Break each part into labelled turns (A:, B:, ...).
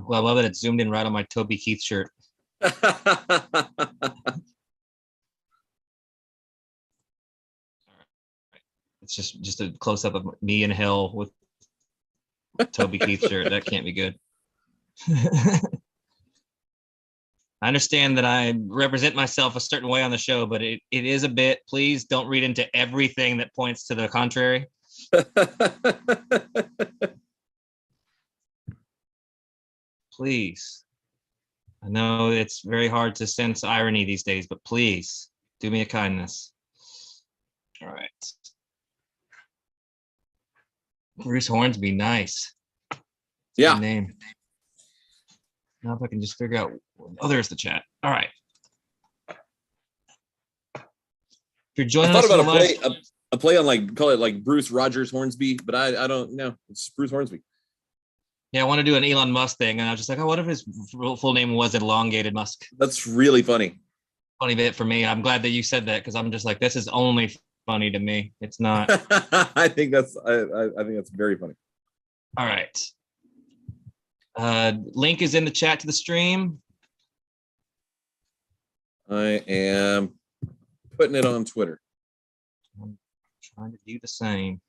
A: Well, I love that it's zoomed in right on my Toby Keith shirt. It's just a close up of me in hell with Toby Keith shirt. That can't be good. I understand that I represent myself a certain way on the show, but it is a bit. Please don't read into everything that points to the contrary. Please. I know it's very hard to sense irony these days, but please do me a kindness. All right. Bruce Hornsby, nice.
B: Yeah.
A: Good name. Now if I can just figure out. Oh, there's the chat. All right. If you're joining
B: I
A: us,
B: thought about a play on like call it like Bruce Rogers Hornsby, but I don't know. It's Bruce Hornsby.
A: Yeah, I want to do an Elon Musk thing, and I was just like, oh, what if his full name was Elongated Musk?
B: That's really funny.
A: Funny bit for me. I'm glad that you said that because I'm just like, this is only funny to me. It's not.
B: I think that's very funny.
A: All right. Link is in the chat to the stream.
B: I am putting it on Twitter.
A: I'm trying to do the same.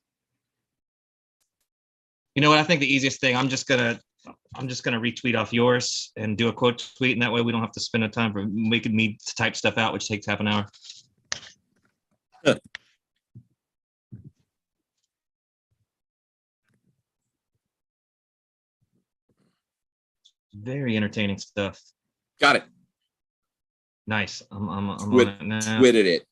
A: You know what? I think the easiest thing, I'm just gonna retweet off yours and do a quote tweet, and that way we don't have to spend a time for making me to type stuff out, which takes half an hour. Very entertaining stuff.
B: Got it.
A: Nice. I'm on it now.
B: Twitted it.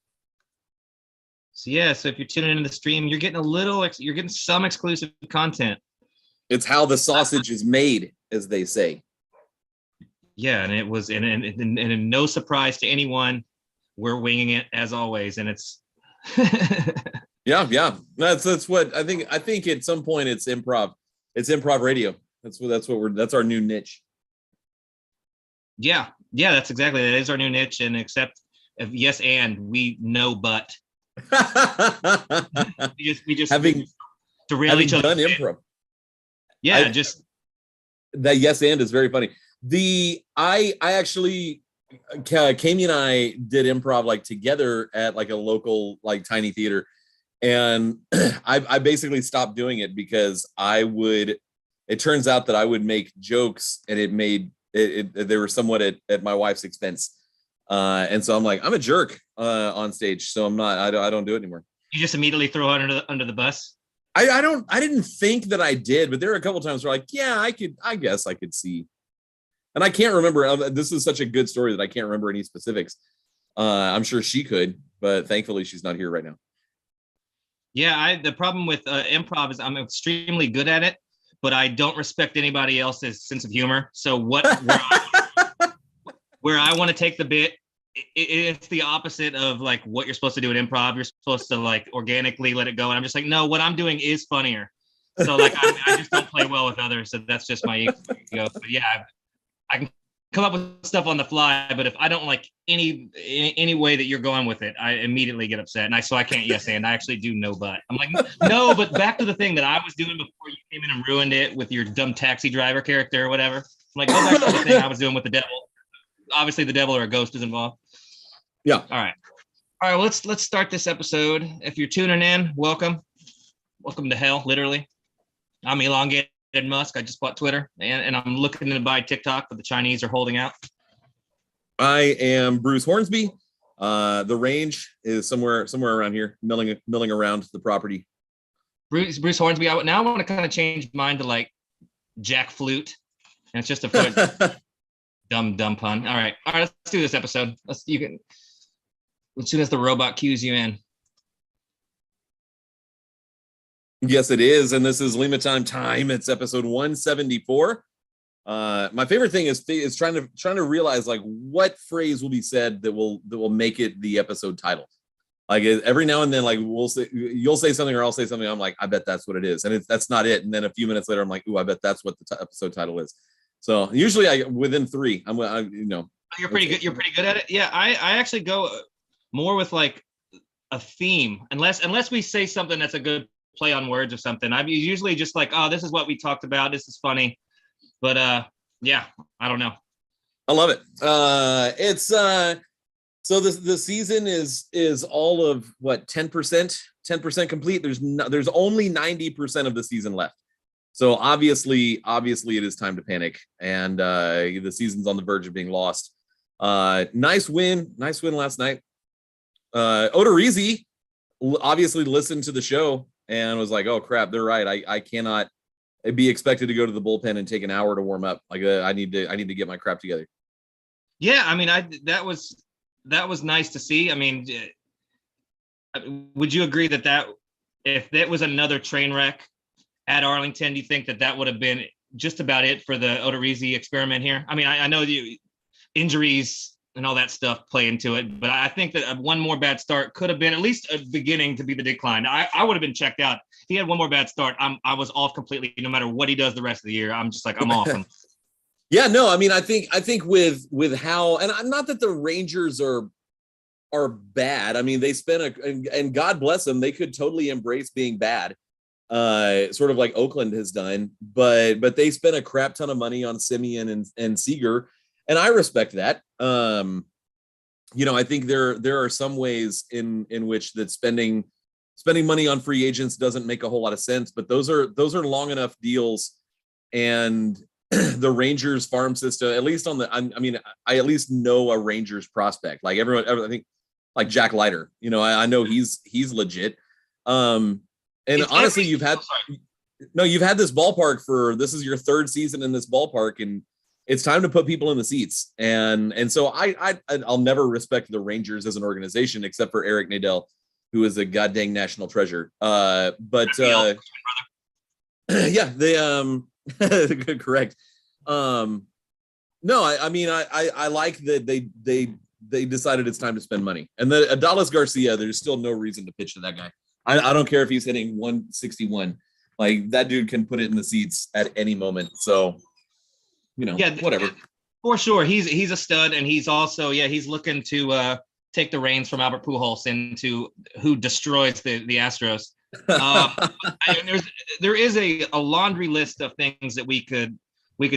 A: So yeah, so if you're tuning into the stream, you're getting some exclusive content.
B: It's how the sausage is made, as they say.
A: Yeah, and it was, and no surprise to anyone, we're winging it as always, and it's.
B: yeah. That's what I think. I think at some point it's improv. It's improv radio. That's our new niche.
A: Yeah, that's exactly that is our new niche, and except if yes, and we know, but we just
B: having
A: derail each other.
B: Done improv.
A: Yeah,
B: that yes and is very funny. I actually Kami and I did improv like together at like a local like tiny theater, and I basically stopped doing it because it turns out that I would make jokes and it made they were somewhat at my wife's expense, and so I'm like, I'm a jerk on stage, so I don't do it anymore.
A: You just immediately throw it under the bus.
B: I didn't think that I did, but there were a couple times where like, yeah, I guess I could see. And I can't remember. This is such a good story that I can't remember any specifics. I'm sure she could, but thankfully she's not here right now.
A: Yeah, the problem with improv is I'm extremely good at it, but I don't respect anybody else's sense of humor. So where I want to take the bit, it's the opposite of like what you're supposed to do in improv. You're supposed to like organically let it go, and I'm just like, no, what I'm doing is funnier. So like I just don't play well with others. So that's just my ego. But yeah, I can come up with stuff on the fly, but if I don't like any way that you're going with it, I immediately get upset. And I can't yes and. I actually do no but. I'm like, no, but back to the thing that I was doing before you came in and ruined it with your dumb taxi driver character or whatever. I'm like, go back to the thing I was doing with the devil. Obviously the devil or a ghost is involved.
B: Yeah.
A: All right. Let's start this episode. If you're tuning in, welcome to hell, literally. I'm Elongated Musk. I just bought Twitter, and I'm looking to buy TikTok, but the Chinese are holding out.
B: I am Bruce Hornsby. The range is somewhere around here, milling around the property.
A: Bruce Hornsby. Now I want to kind of change mine to like Jack Flute, and it's just a foot. dumb pun. All right. Let's do this episode. You can. As soon as the robot cues you in.
B: Yes, it is, and this is Lima time. It's episode 174. My favorite thing is trying to realize like what phrase will be said that will make it the episode title. Like every now and then, like you'll say something or I'll say something. I'm like, I bet that's what it is, and that's not it. And then a few minutes later, I'm like, ooh, I bet that's what the episode title is. So usually, within three,
A: You're pretty good. You're pretty good at it. Yeah, I actually go more with like a theme, unless we say something that's a good play on words or something. I'm usually just like, oh, this is what we talked about. This is funny. But Yeah, I don't know.
B: I love it. It's so the season is all of what, 10% complete. There's only 90% of the season left. So obviously it is time to panic, and the season's on the verge of being lost. Nice win last night. Odorizzi obviously listened to the show and was like, "Oh crap, they're right. I cannot be expected to go to the bullpen and take an hour to warm up. Like I need to get my crap together."
A: Yeah, I mean, that was nice to see. I mean, would you agree that if that was another train wreck at Arlington, do you think that would have been just about it for the Odorizzi experiment here? I mean, I know injuries and all that stuff play into it, but I think that one more bad start could have been at least a beginning to be the decline. I would have been checked out. If he had one more bad start, I was off completely. No matter what he does the rest of the year, I'm just like, I'm off him.
B: Yeah, no, I mean, I think with how, and not that the Rangers are bad. I mean, they spent and God bless them, they could totally embrace being bad, sort of like Oakland has done. But they spent a crap ton of money on Simeon and Seager, and I respect that. I think there are some ways in which that spending money on free agents doesn't make a whole lot of sense. But those are long enough deals, and the Rangers farm system, at least I at least know a Rangers prospect. Like I think like Jack Leiter, I know he's legit. And honestly, you've had this ballpark this is your third season in this ballpark, and it's time to put people in the seats. And so I'll never respect the Rangers as an organization, except for Eric Nadel, who is a goddamn national treasure. Yeah, they correct. No, I mean, I like that they decided it's time to spend money. And the Adolis Garcia, there's still no reason to pitch to that guy. I don't care if he's hitting 161. Like, that dude can put it in the seats at any moment. So, whatever.
A: For sure. He's a stud, and he's also, he's looking to take the reins from Albert Pujols into who destroys the Astros. There is a laundry list of things that we could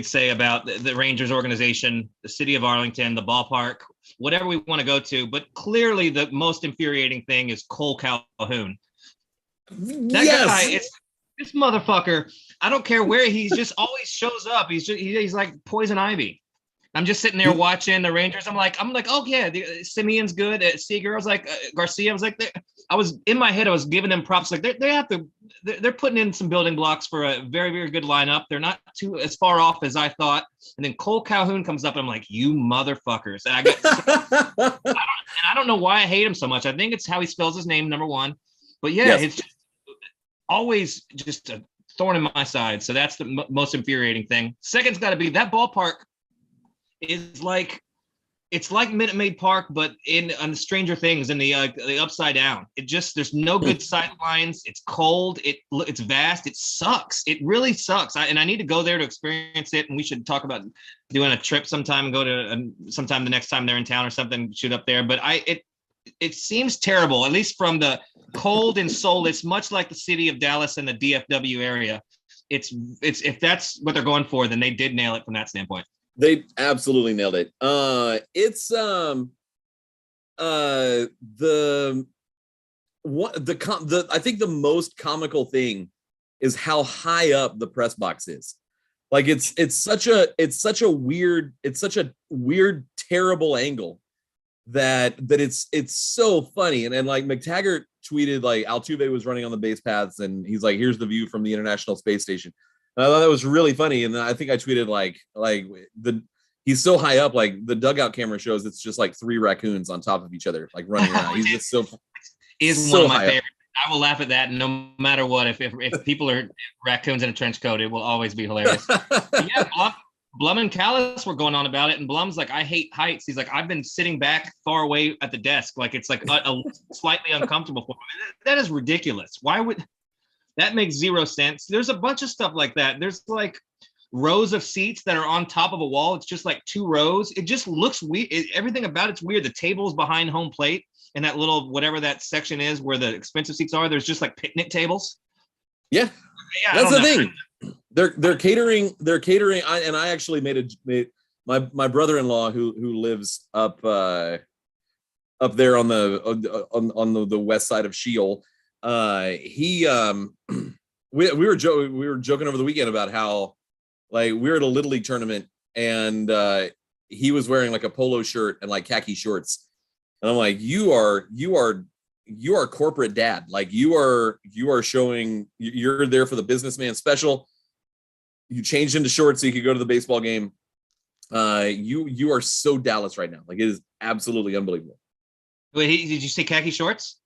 A: say about the Rangers organization, the city of Arlington, the ballpark, whatever we want to go to. But clearly the most infuriating thing is Cole Calhoun. That guy, this motherfucker, I don't care where he's just always shows up. He's like poison ivy. I'm just sitting there watching the Rangers. I'm like, oh yeah, Simeon's good. Seager, I was like, Garcia, I was like, I was in my head, I was giving them props. Like they're putting in some building blocks for a very, very good lineup. They're not too as far off as I thought. And then Cole Calhoun comes up, and I'm like, you motherfuckers. And I don't know why I hate him so much. I think it's how he spells his name, number one. But yeah, It's just always just a thorn in my side. So that's the most infuriating thing. Second's got to be that ballpark is like, it's like Minute Maid Park, but on Stranger Things in the upside down. There's no good sight lines. It's cold. It's vast. It sucks. It really sucks. I need to go there to experience it. And we should talk about doing a trip sometime and go to sometime the next time they're in town or something, shoot up there. But it seems terrible, at least from the cold and soulless, much like the city of Dallas and the DFW area. It's if that's what they're going for, then they did nail it from that standpoint.
B: They absolutely nailed it. I think the most comical thing is how high up the press box is. Like it's such a weird, terrible angle that it's so funny. And like McTaggart tweeted, like Altuve was running on the base paths, and he's like, here's the view from the International Space Station. And I thought that was really funny. And then I think I tweeted like he's so high up, like the dugout camera shows it's just like 3 raccoons on top of each other, like running around. He's just so
A: one of my favorites. I will laugh at that no matter what. If people are raccoons in a trench coat, it will always be hilarious. Yeah, Blum and Callis were going on about it, and Blum's like, I hate heights. He's like, I've been sitting back far away at the desk, like it's like a slightly uncomfortable for me. That is ridiculous. Why would that make zero sense? There's a bunch of stuff like that. There's like rows of seats that are on top of a wall. It's just like 2 rows. It just looks weird. Everything about it's weird. The table's behind home plate, and that little whatever that section is where the expensive seats are, there's just like picnic tables.
B: Yeah, that's the thing. they're catering. I actually made my brother-in-law who lives up there on the west side of Sheol. He we were joking over the weekend about how like we were at a Little League tournament and he was wearing like a polo shirt and like khaki shorts, and I'm like, you are corporate dad. Like you are showing you're there for the businessman special. You changed into shorts so you could go to the baseball game. You are so Dallas right now. Like it is absolutely unbelievable.
A: Wait, did you say khaki shorts?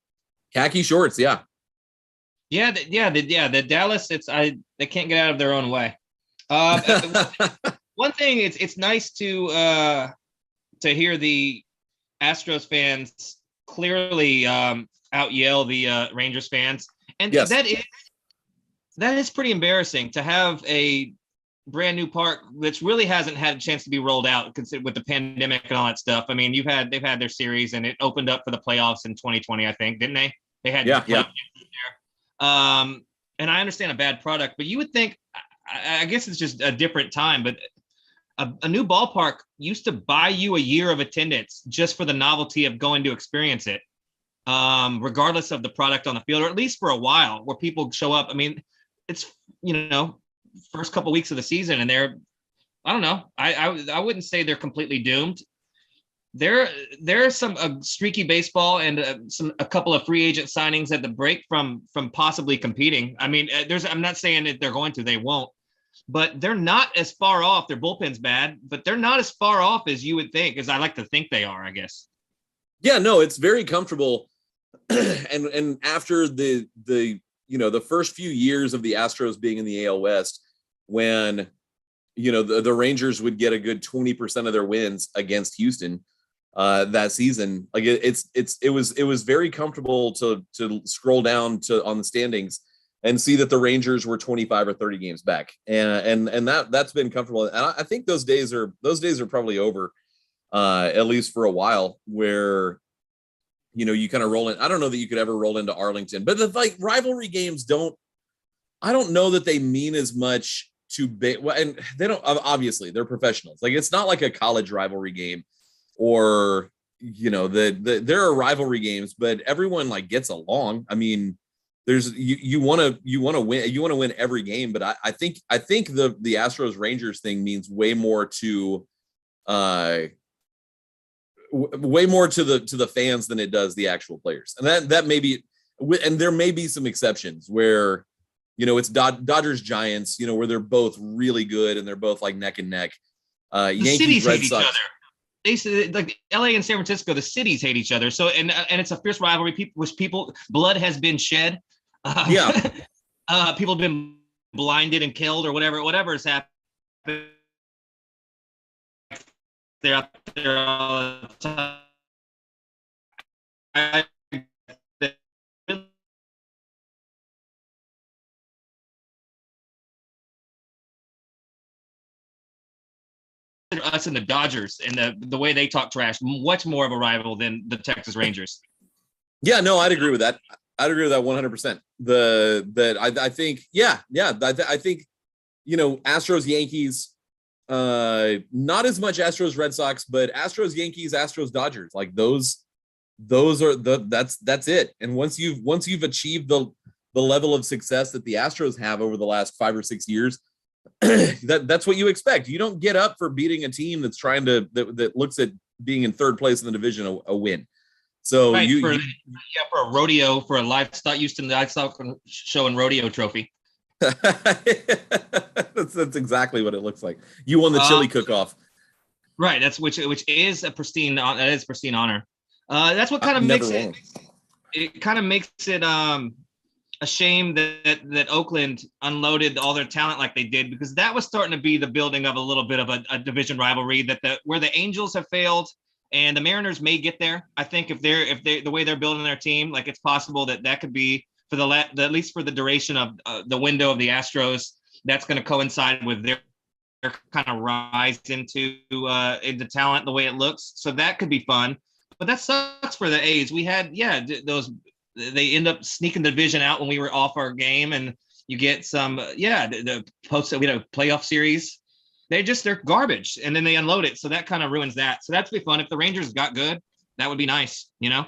B: Khaki shorts, yeah.
A: The Dallas. They can't get out of their own way. One thing, it's nice to hear the Astros fans clearly out yell the Rangers fans, and
B: yes.
A: that is pretty embarrassing to have a brand new park that really hasn't had a chance to be rolled out with the pandemic and all that stuff. I mean, they've had their series and it opened up for the playoffs in 2020, I think, didn't they? They had
B: yeah.
A: And I understand a bad product, but you would think, I guess it's just a different time, but a new ballpark used to buy you a year of attendance just for the novelty of going to experience it, regardless of the product on the field, or at least for a while where people show up. I mean, it's, first couple weeks of the season and I don't know. I wouldn't say they're completely doomed. There's some streaky baseball and a couple of free agent signings at the break from possibly competing. I mean, I'm not saying that they're going to, they won't, but they're not as far off. Their bullpen's bad, but they're not as far off as you would think, as I like to think they are, I guess. Yeah, no, it's very comfortable. and after the first few years of the Astros being in the AL West, when the Rangers would get a good 20% of their wins against Houston that season, like it was very comfortable to scroll down on the standings and see that the Rangers were 25 or 30 games back, and that's been comfortable. And I think those days are probably over, at least for a while, where you kind of roll in. I don't know that you could ever roll into Arlington, but the rivalry games I don't know that they mean as much and they don't, obviously they're professionals. Like it's not like a college rivalry game or, there are rivalry games, but everyone like gets along. I mean, you want to win every game, but I think the Astros Rangers thing means way more to the fans than it does the actual players. And that may be, and there may be some exceptions where, it's Dodgers Giants, where they're both really good and they're both like neck and neck. Yankees Red Sox. They say, like LA and San Francisco, the cities hate each other. So and it's a fierce rivalry. Blood has been shed. People have been blinded and killed or whatever has happened. They're out there all the time. Us and the Dodgers and the way they talk trash, much more of a rival than the Texas Rangers.
B: Yeah, no, I'd agree with that. 100%. I think, I think, Astros Yankees, not as much Astros Red Sox, but Astros Yankees, Astros Dodgers, like those are that's it. And once you've achieved the level of success that the Astros have over the last 5 or 6 years, that's what you expect. You don't get up for beating a team that's trying to that looks at being in third place in the division a win. So
A: right, for a rodeo, for a livestock Houston livestock show and rodeo trophy.
B: that's exactly what it looks like. You won the chili cook-off.
A: Right, that's which is a pristine honor. That's what kind of makes it. It kind of makes it a shame that Oakland unloaded all their talent like they did, because that was starting to be the building of a little bit of a division rivalry where the Angels have failed and the Mariners may get there. I think if they the way they're building their team, like it's possible that could be for at least for the duration of the window of the Astros. That's going to coincide with their kind of rise into talent the way it looks. So that could be fun, but that sucks for the A's. We had those. They end up sneaking the division out when we were off our game, and You get some, the post, playoff series. They're garbage, and then they unload it. So that kind of ruins that. So that'd be fun if the Rangers got good. That would be nice, you know.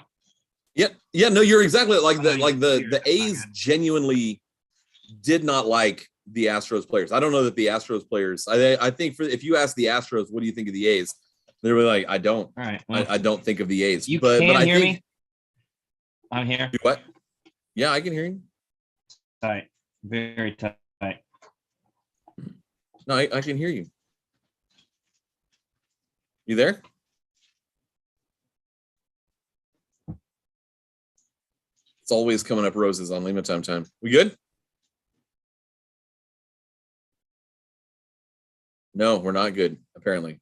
B: Yeah. No, you're exactly the A's genuinely did not like the Astros players. I don't know that the Astros players. I think if you ask the Astros, what do you think of the A's? They're like, I don't.
A: All right. Well,
B: I don't think of the A's.
A: You
B: but I
A: hear
B: think
A: me? I'm here.
B: What? Yeah, I can hear you.
A: Tight. Very tight.
B: No, I can hear you. You there? It's always coming up roses on Lima time. We good? No, we're not good, apparently.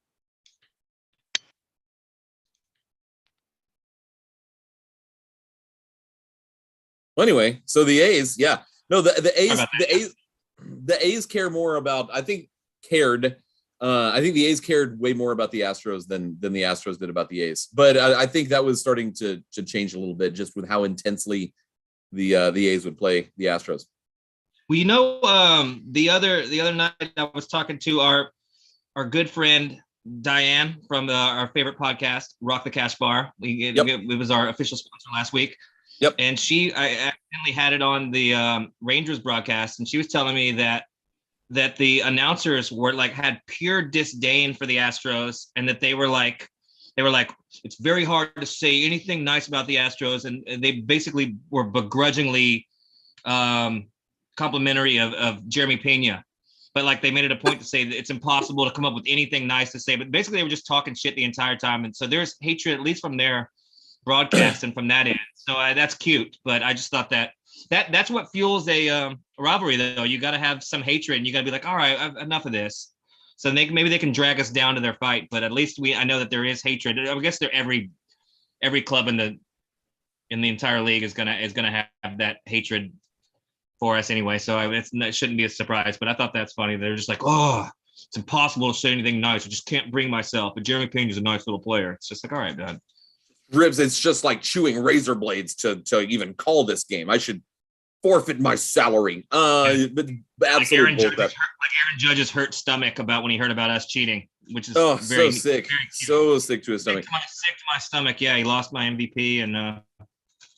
B: Well, anyway, so the A's, yeah. No, the A's care more about, I think the A's cared way more about the Astros than the Astros did about the A's. But I think that was starting to change a little bit just with how intensely the A's would play the Astros.
A: Well, the other night I was talking to our good friend Diane from our favorite podcast, Rock the Cash Bar. It was our official sponsor last week.
B: Yep.
A: And I accidentally had it on the Rangers broadcast, and she was telling me that the announcers had pure disdain for the Astros, and that they were like, it's very hard to say anything nice about the Astros, and they basically were begrudgingly complimentary of Jeremy Pena. But they made it a point to say that it's impossible to come up with anything nice to say. But basically, they were just talking shit the entire time, and so there's hatred, at least from their broadcast and from that end. So that's cute, but I just thought that's what fuels a rivalry, though. You got to have some hatred, and you got to be like, all right, enough of this. So maybe they can drag us down to their fight, but at least I know that there is hatred. I guess every club in the entire league is gonna have that hatred for us anyway. So it shouldn't be a surprise. But I thought that's funny. They're just like, oh, it's impossible to say anything nice. I just can't bring myself. But Jeremy Pena is a nice little player. It's just like, all right, man.
B: Ribs, it's just like chewing razor blades to even call this game. I should forfeit my salary. But absolutely
A: like Aaron Judge's hurt stomach about when he heard about us cheating, which is
B: so sick. So sick to his stomach.
A: Sick to my stomach. Yeah, he lost my MVP, and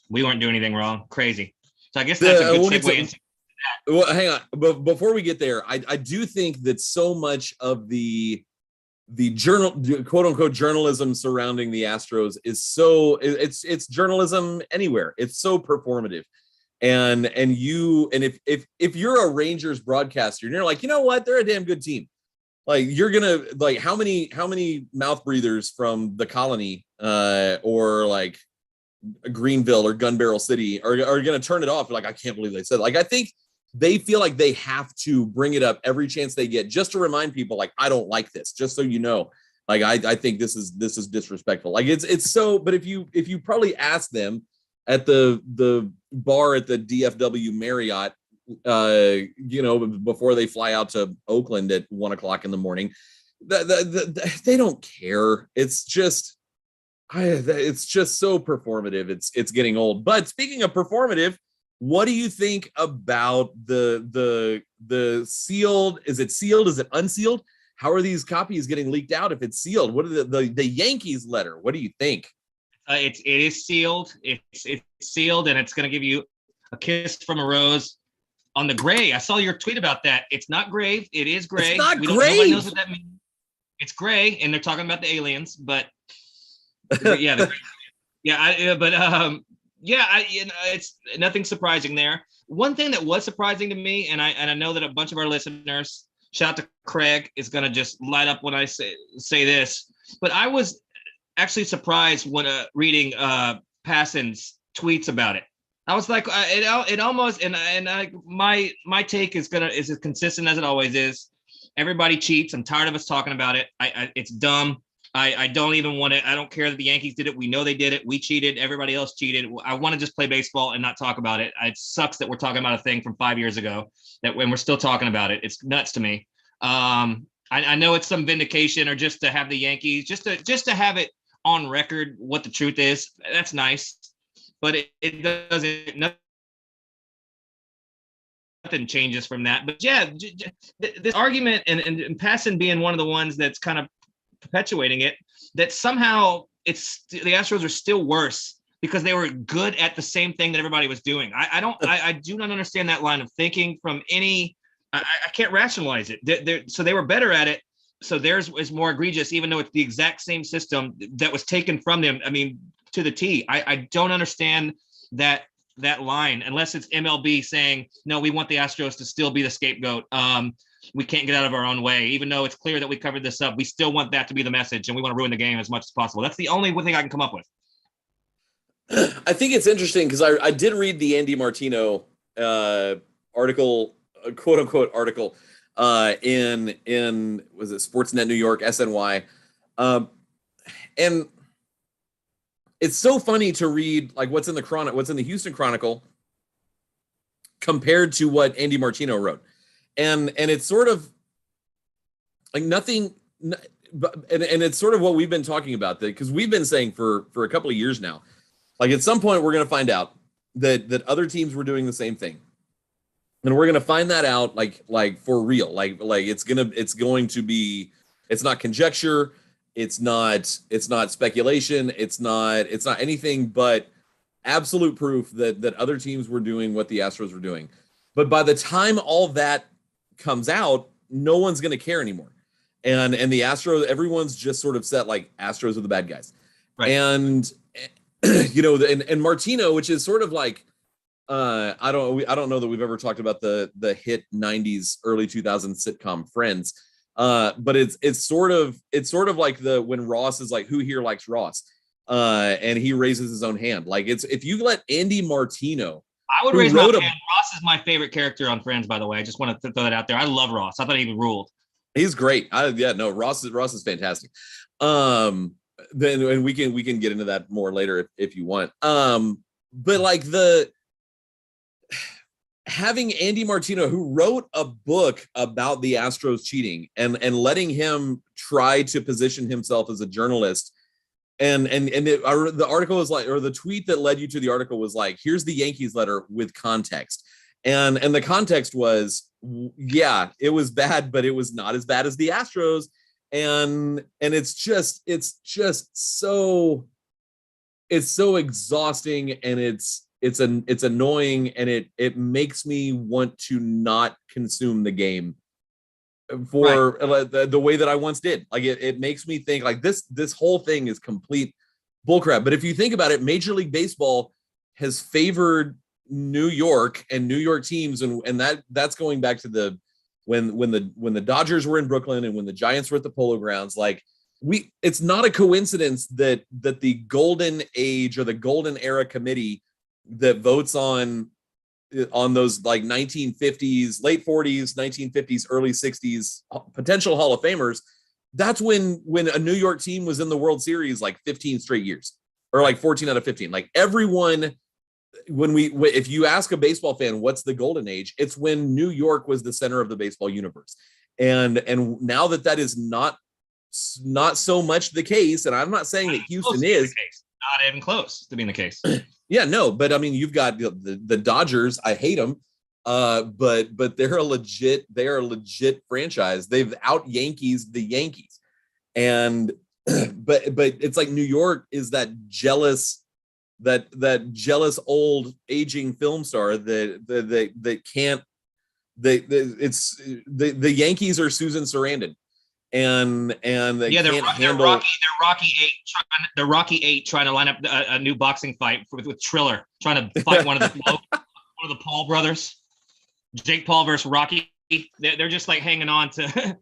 A: we weren't doing anything wrong. Crazy. So I guess that's a good segue into that.
B: Well, hang on. But before we get there, I do think that so much of the journal, quote unquote, journalism surrounding the Astros is it's journalism anywhere. It's so performative. And if you're a Rangers broadcaster and you're like, you know what, they're a damn good team. You're gonna how many mouth breathers from the Colony or Greenville or Gun Barrel City are gonna turn it off. I can't believe they said I think they feel like they have to bring it up every chance they get just to remind people I don't like this, just so you know. I think this is disrespectful. It's so, but if you probably ask them at the bar at the DFW Marriott, before they fly out to Oakland at 1:00 in the morning, they don't care. It's just so performative. It's getting old. But speaking of performative, what do you think about the sealed? Is it sealed? Is it unsealed? How are these copies getting leaked out if it's sealed? What are the Yankees letter? What do you think?
A: It is sealed. It's sealed, and it's going to give you a kiss from a rose on the gray. I saw your tweet about that. It's not grave. It is gray.
B: It's not grave.
A: Nobody knows what that means. It's gray, and they're talking about the aliens. But yeah, it's nothing surprising there. One thing that was surprising to me, and I know that a bunch of our listeners, shout out to Craig, is going to just light up when I say this, but I was actually surprised when reading Passan's tweets about it. I was like, it almost, my take is as consistent as it always is. Everybody cheats. I'm tired of us talking about it. It's dumb. I don't even want to. I don't care that the Yankees did it. We know they did it. We cheated. Everybody else cheated. I want to just play baseball and not talk about it. It sucks that we're talking about a thing from 5 years ago that when we're still talking about it. It's nuts to me. I know it's some vindication or just to have the Yankees, just to have it on record what the truth is. That's nice, but it doesn't. nothing changes from that. But yeah, this argument and Passan being one of the ones that's kind of perpetuating it, that somehow the Astros are still worse because they were good at the same thing that everybody was doing. I do not understand that line of thinking from any. I can't rationalize it. So they were better at it. So theirs is more egregious, even though it's the exact same system that was taken from them. I mean, to the T. I don't understand that line unless it's MLB saying, no, we want the Astros to still be the scapegoat. We can't get out of our own way, even though it's clear that we covered this up. We still want that to be the message, and we want to ruin the game as much as possible. That's the only thing I can come up with.
B: I think it's interesting because I did read the Andy Martino article, quote unquote article, in was it Sportsnet New York, SNY, and it's so funny to read like what's in the Houston Chronicle compared to what Andy Martino wrote, and it's sort of like nothing. And it's sort of what we've been talking about, because we've been saying for a couple of years now, like at some point we're going to find out that other teams were doing the same thing, and we're going to find that out like for real, like it's going to be, it's not conjecture, it's not speculation, it's not anything but absolute proof that other teams were doing what the Astros were doing. But by the time all that comes out, no one's going to care anymore. And the Astros, everyone's just sort of set like Astros are the bad guys. Right. And and Martino, which is sort of like I don't know that we've ever talked about the hit 90s early 2000s sitcom Friends. But it's sort of like when Ross is like, who here likes Ross? And he raises his own hand. Like if you let Andy Martino,
A: I would raise my hand. Ross is my favorite character on Friends, by the way. I just want to throw that out there. I love Ross. I thought he ruled.
B: He's great. Ross is fantastic. Then and we can get into that more later if you want. But like having Andy Martino, who wrote a book about the Astros cheating, and letting him try to position himself as a journalist, the article was like, or the tweet that led you to the article was like, here's the Yankees letter with context, and the context was, yeah, it was bad, but it was not as bad as the Astros, and it's just so exhausting, and it's annoying, and it makes me want to not consume the game for the way that I once did. Like it makes me think like this whole thing is complete bullcrap. But if you think about it, Major League Baseball has favored New York and New York teams, and that's going back to when the Dodgers were in Brooklyn and when the Giants were at the Polo Grounds. Like it's not a coincidence that the Golden Age or the Golden Era committee that votes on those like 1950s, late 40s, 1950s, early 60s potential Hall of Famers, that's when a New York team was in the World Series like 15 straight years, or like 14 out of 15. Like everyone, if you ask a baseball fan what's the Golden Age, it's when New York was the center of the baseball universe. And now that is not so much the case, and I'm not saying that Houston is
A: not even close to being the case.
B: Yeah, no, but I mean, you've got the Dodgers. I hate them, but they're a legit franchise. They've out Yankees the Yankees, and but it's like New York is that jealous old aging film star that can't. The Yankees are Susan Sarandon. And they can't handle.
A: They're Rocky 8 trying to line up a new boxing fight with Triller, trying to fight one of the Paul brothers, Jake Paul versus Rocky. They're just like hanging on to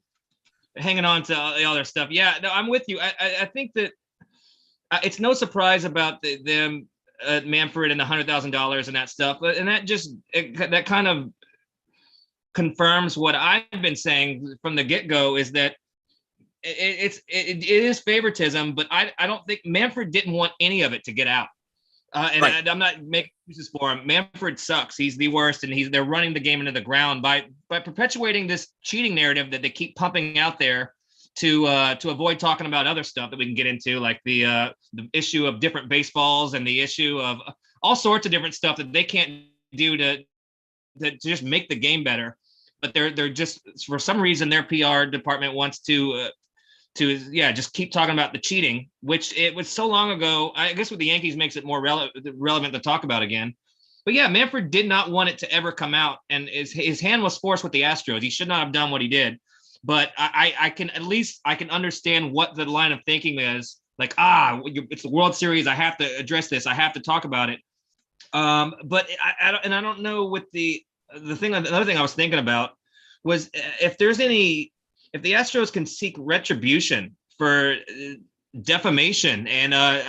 A: all their stuff. Yeah, no, I'm with you. I think that it's no surprise about them, Manfred and the $100,000 and that stuff, and that kind of confirms what I've been saying from the get-go, is that it is favoritism, but I don't think Manfred didn't want any of it to get out. Right. I'm not making excuses for him. Manfred sucks. He's the worst, and they're running the game into the ground by perpetuating this cheating narrative that they keep pumping out there to avoid talking about other stuff that we can get into, like the issue of different baseballs and the issue of all sorts of different stuff that they can't do to to just make the game better. But they're just, for some reason, their PR department wants to just keep talking about the cheating, which it was so long ago. I guess with the Yankees makes it more relevant to talk about again. But yeah, Manfred did not want it to ever come out, and his hand was forced with the Astros. He should not have done what he did. But I can understand what the line of thinking is. Like, it's the World Series. I have to address this. I have to talk about it. But I don't know with another thing I was thinking about was if the Astros can seek retribution for defamation and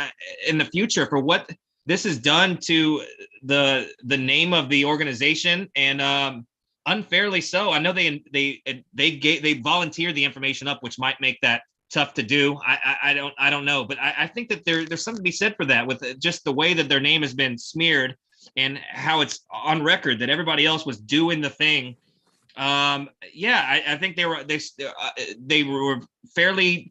A: in the future for what this has done to the name of the organization, and unfairly so. I know they volunteered the information up, which might make that tough to do. I don't know, but I think that there's something to be said for that, with just the way that their name has been smeared and how it's on record that everybody else was doing the thing. I think they were fairly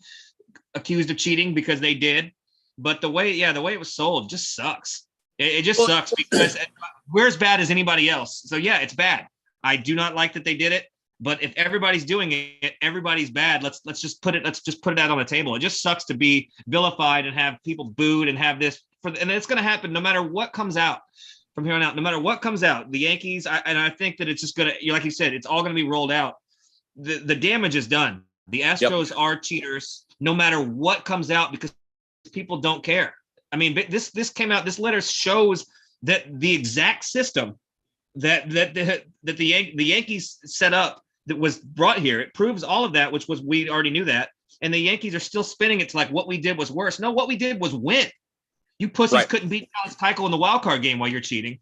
A: accused of cheating because they did, but the way it was sold just sucks. It just sucks because we're as bad as anybody else. So yeah, it's bad. I do not like that they did it, but if everybody's doing it, everybody's bad. Let's just put it out on the table. It just sucks to be vilified and have people booed and have this and it's going to happen no matter what comes out from here on out. No matter what comes out, the Yankees, I think that it's just going to, like you said, it's all going to be rolled out. The damage is done. The Astros are cheaters no matter what comes out because people don't care. I mean, this came out. This letter shows that the exact system that the Yankees set up that was brought here. It proves all of that, which was, we already knew that. And the Yankees are still spinning it to like what we did was worse. No, what we did was win. You pussies couldn't beat Alex Keuchel in the wild card game while you're cheating.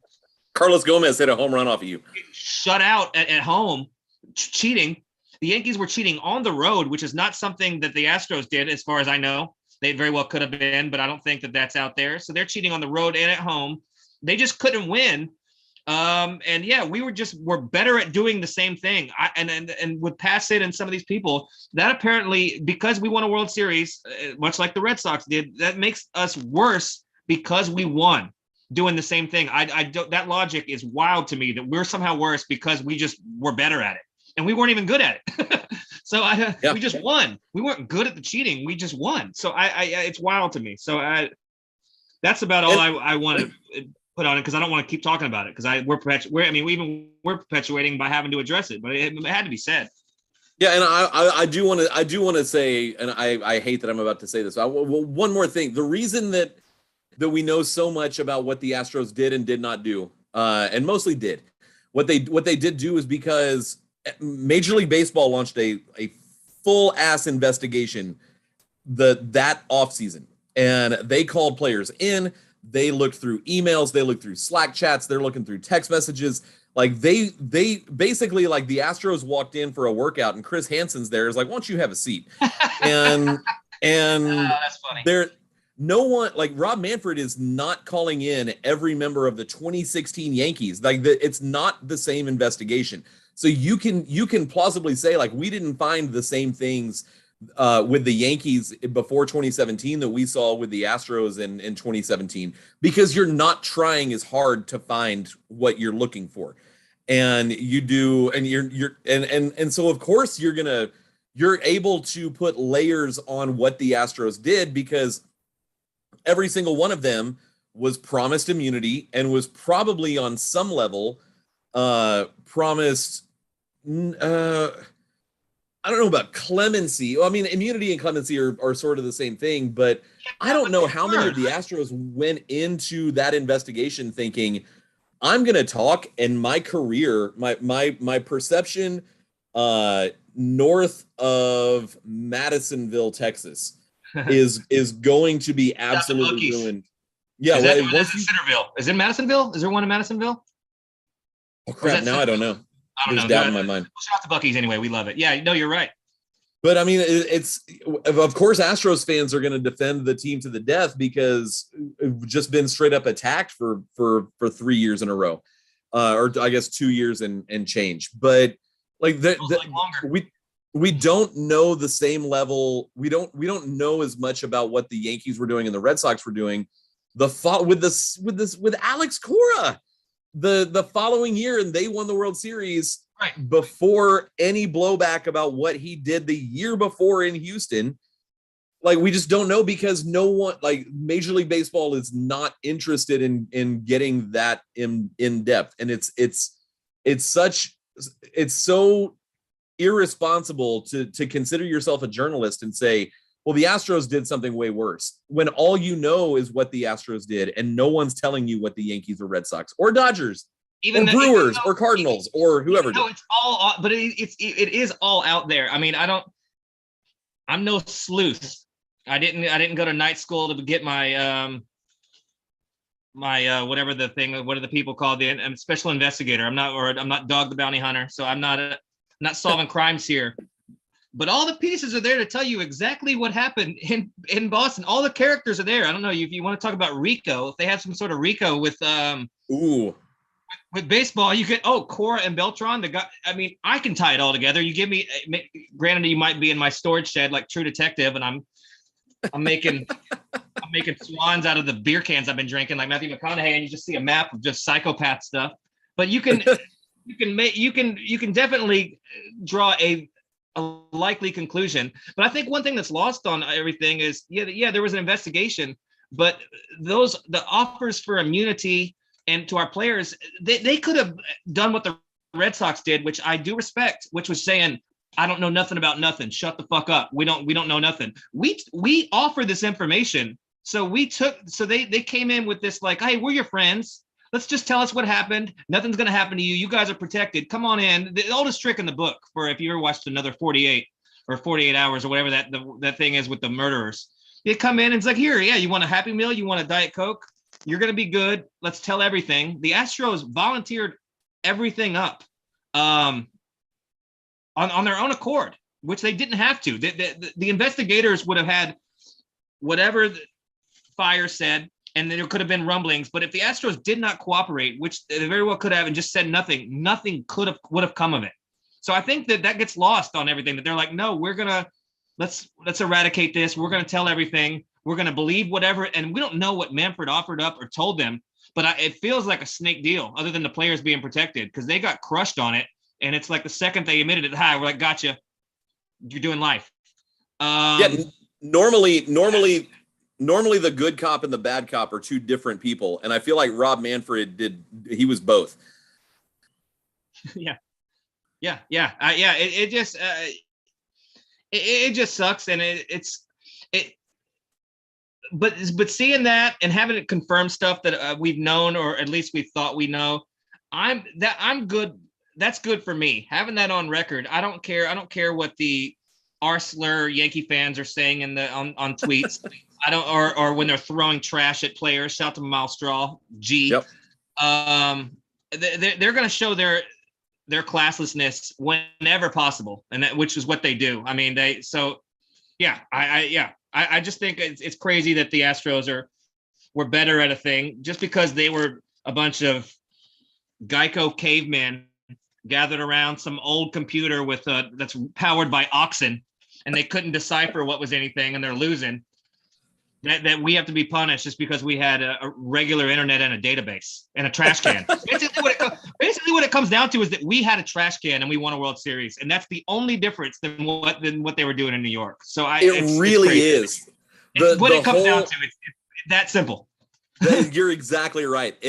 B: Carlos Gomez hit a home run off of you.
A: Shut out at home, cheating. The Yankees were cheating on the road, which is not something that the Astros did, as far as I know. They very well could have been, but I don't think that that's out there. So they're cheating on the road and at home. They just couldn't win. And yeah, we're better at doing the same thing. And with Passett and some of these people, that apparently, because we won a World Series, much like the Red Sox did, that makes us worse because we won doing the same thing. I don't, that logic is wild to me, that we're somehow worse because we're better at it. And we weren't even good at it. So we just won. We weren't good at the cheating. We just won. So it's wild to me. So that's about all I want to put on it, because I don't want to keep talking about it, because we're perpetuating by having to address it, but it had to be said.
B: Yeah, and I do want to say, and I hate that I'm about to say this. One more thing: the reason that we know so much about what the Astros did and did not do, and mostly did, what they did do is because Major League Baseball launched a full ass investigation that offseason, and they called players in. They looked through emails, they looked through Slack chats, they're looking through text messages. Like they basically, like, the Astros walked in for a workout and Chris Hansen's there is like, why don't you have a seat? And
A: that's funny.
B: No one, like, Rob Manfred is not calling in every member of the 2016 Yankees. Like, it's not the same investigation. So you can plausibly say, like, we didn't find the same things with the Yankees before 2017 that we saw with the Astros in 2017, because you're not trying as hard to find what you're looking for. And you do, and and so of course you're able to put layers on what the Astros did, because every single one of them was promised immunity and was probably on some level promised I don't know about clemency. Well, I mean, immunity and clemency are sort of the same thing, but I don't know how many of the Astros went into that investigation thinking, I'm going to talk, and my career, my perception north of Madisonville, Texas is going to be absolutely ruined. Yeah,
A: Centerville. Is it Madisonville? Is there one in Madisonville?
B: Oh crap! Now I don't know. There's doubt in my mind.
A: Shout out to Buc-ee's anyway. We love it. Yeah, no, you're right.
B: But I mean, it's of course Astros fans are going to defend the team to the death because we've just been straight up attacked for 3 years in a row, or I guess 2 years and change. But like we don't know the same level. We don't know as much about what the Yankees were doing and the Red Sox were doing. With Alex Cora. the following year, and they won the World Series
A: Right.
B: before any blowback about what he did the year before in Houston. Like, we just don't know, because no one, like, Major League Baseball is not interested in getting that in depth. And it's so irresponsible to consider yourself a journalist and say, well, the Astros did something way worse, when all you know is what the Astros did, and no one's telling you what the Yankees or Red Sox or Dodgers or Brewers or Cardinals or whoever did.
A: No, it's all, but it is all out there. I mean, I'm no sleuth. I didn't go to night school to get my whatever the thing, what are the people called, the special investigator. I'm not Dog the Bounty Hunter, so I'm not solving crimes here. But all the pieces are there to tell you exactly what happened in Boston. All the characters are there. I don't know if you want to talk about Rico. If they have some sort of Rico with with baseball, you get Cora and Beltran. The guy. I mean, I can tie it all together. You give me, granted, you might be in my storage shed like True Detective, and I'm making swans out of the beer cans I've been drinking, like Matthew McConaughey, and you just see a map of just psychopath stuff. But you can definitely draw a likely conclusion. But I think one thing that's lost on everything is, there was an investigation, but the offers for immunity and to our players, they could have done what the Red Sox did, which I do respect, which was saying, I don't know nothing about nothing. Shut the fuck up. We don't know nothing. We offer this information. So they came in with this like, hey, we're your friends. Let's just tell us what happened. Nothing's going to happen to you. You guys are protected. Come on in. The oldest trick in the book, for if you ever watched Another 48 or 48 Hours or whatever that thing is with the murderers. They come in and it's like, here, you want a Happy Meal? You want a Diet Coke? You're going to be good. Let's tell everything. The Astros volunteered everything up. On their own accord, which they didn't have to. The investigators would have had whatever the fire said, and there could have been rumblings. But if the Astros did not cooperate, which they very well could have, and just said nothing would have come of it. So I think that gets lost on everything. That they're like, no, let's eradicate this. We're gonna tell everything. We're gonna believe whatever, and we don't know what Manfred offered up or told them. But it feels like a snake deal, other than the players being protected, because they got crushed on it. And it's like the second they admitted it, we're like, gotcha, you're doing life.
B: Normally the good cop and the bad cop are two different people, and I feel like Rob Manfred he was both.
A: Yeah. It just sucks, and but seeing that and having it confirm stuff that we've known, or at least we thought we know, I'm good. That's good for me. Having that on record, I don't care what the Arslur Yankee fans are saying on tweets. I don't, or when they're throwing trash at players. Shout to Miles Straw, G. Yep. They're going to show their classlessness whenever possible, and which is what they do. I mean, I just think it's crazy that the Astros were better at a thing just because they were a bunch of Geico cavemen gathered around some old computer with that's powered by oxen, and they couldn't decipher what was anything, and they're losing. That we have to be punished just because we had a regular internet and a database and a trash can. Basically, what it comes down to is that we had a trash can and we won a World Series, and that's the only difference than what they were doing in New York. So
B: it really is.
A: It comes down to. It's that simple.
B: You're exactly right.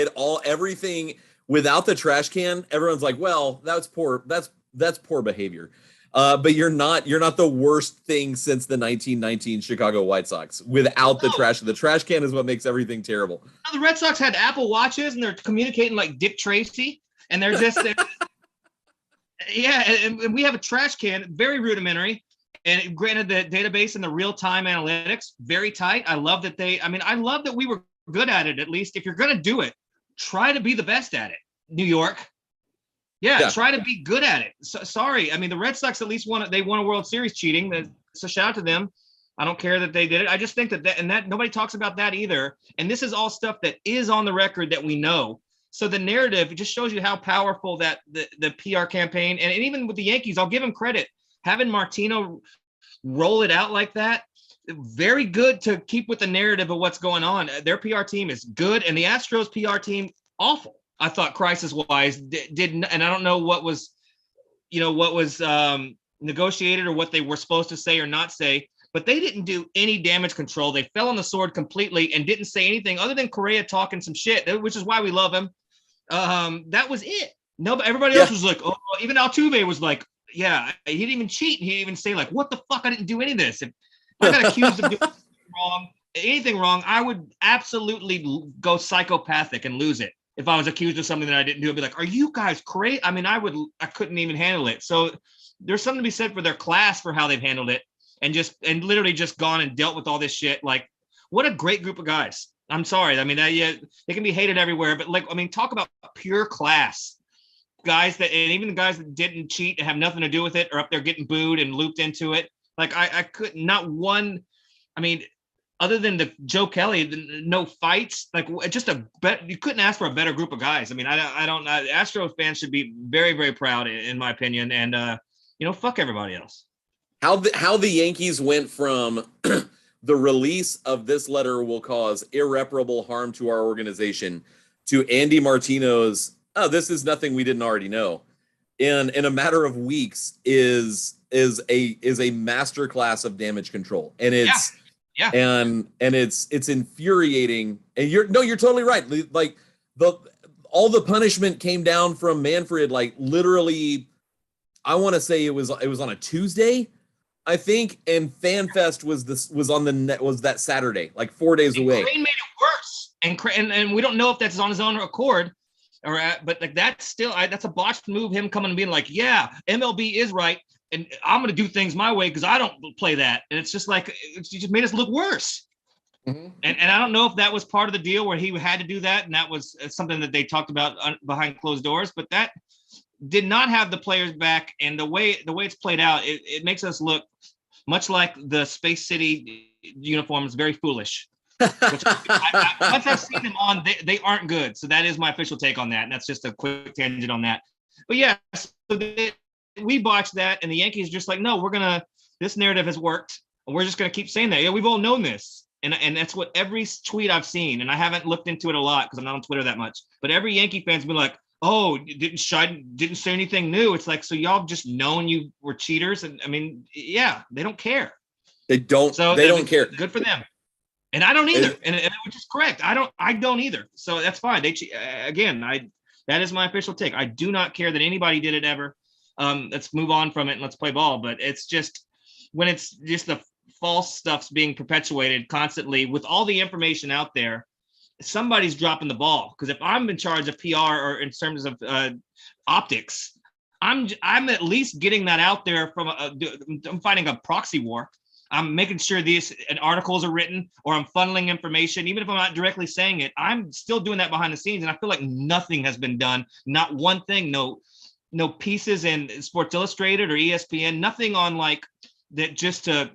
B: Everything. Without the trash can, everyone's like, well, that's poor. That's poor behavior. But you're not the worst thing since the 1919 Chicago White Sox. Without the trash can is what makes everything terrible.
A: The Red Sox had Apple Watches, and they're communicating like Dick Tracy, and they're just and we have a trash can, very rudimentary. And granted, the database and the real-time analytics, very tight. I love that we were good at it. At least if you're going to do it, try to be the best at it. New York. Yeah, try to be good at it. So, sorry. I mean, the Red Sox at least won a World Series cheating. So shout out to them. I don't care that they did it. I just think that nobody talks about that either. And this is all stuff that is on the record that we know. So the narrative, it just shows you how powerful that the PR campaign, and even with the Yankees, I'll give them credit. Having Martino roll it out like that, very good to keep with the narrative of what's going on. Their PR team is good, and the Astros PR team, awful. I thought crisis wise didn't, and I don't know what was, what was negotiated or what they were supposed to say or not say, but they didn't do any damage control. They fell on the sword completely and didn't say anything other than Correa talking some shit, which is why we love him. That was it. No, everybody else was like, oh, even Altuve was like, yeah, he didn't even cheat. He didn't even say like, what the fuck? I didn't do any of this. If I got accused of doing anything wrong, I would absolutely go psychopathic and lose it. If I was accused of something that I didn't do, I'd be like, are you guys crazy? I mean, I couldn't even handle it. So there's something to be said for their class for how they've handled it and literally just gone and dealt with all this shit. Like, what a great group of guys. I'm sorry. I mean, yeah, they can be hated everywhere, but like, I mean, talk about pure class. Guys and even the guys that didn't cheat and have nothing to do with it are up there getting booed and looped into it. Like I could not one. I mean, other than the Joe Kelly, no fights. Like just you couldn't ask for a better group of guys. I mean, I don't. Astro fans should be very, very proud, in my opinion. And fuck everybody else.
B: How the Yankees went from the release of this letter will cause irreparable harm to our organization to Andy Martino's, oh, this is nothing we didn't already know, in a matter of weeks is a masterclass of damage control. And it's and it's infuriating. And you're totally right. Like all the punishment came down from Manfred, like literally, I want to say it was on a Tuesday, I think, and FanFest was that Saturday, like 4 days away.
A: Crane made it worse, and we don't know if that's on his own accord, but like that's still that's a botched move. Him coming and being like, yeah, MLB is right, and I'm gonna do things my way because I don't play that, and it's just like it just made us look worse. Mm-hmm. And I don't know if that was part of the deal where he had to do that, and that was something that they talked about behind closed doors, but that did not have the players back, and the way it's played out, it makes us look much like the Space City uniforms, very foolish. Once I've seen them on, they aren't good. So that is my official take on that, and that's just a quick tangent on that. But yeah, so we botched that, and the Yankees just like, no, this narrative has worked, and we're just gonna keep saying that. Yeah, we've all known this, and that's what every tweet I've seen, and I haven't looked into it a lot because I'm not on Twitter that much. But every Yankee fan's been like, oh, didn't say anything new. It's like, so y'all just known you were cheaters. And I mean, yeah, they don't care.
B: They don't care.
A: Good for them. And I don't either. And which is correct. I don't either. So that's fine. That is my official take. I do not care that anybody did it ever. Let's move on from it and let's play ball. But it's just when it's just the false stuff's being perpetuated constantly with all the information out there, somebody's dropping the ball. Because if I'm in charge of PR or in terms of optics, I'm at least getting that out there from I'm fighting a proxy war. I'm making sure these articles are written, or I'm funneling information, even if I'm not directly saying it. I'm still doing that behind the scenes, and I feel like nothing has been done. Not one thing. No pieces in Sports Illustrated or ESPN. Nothing on like that, just to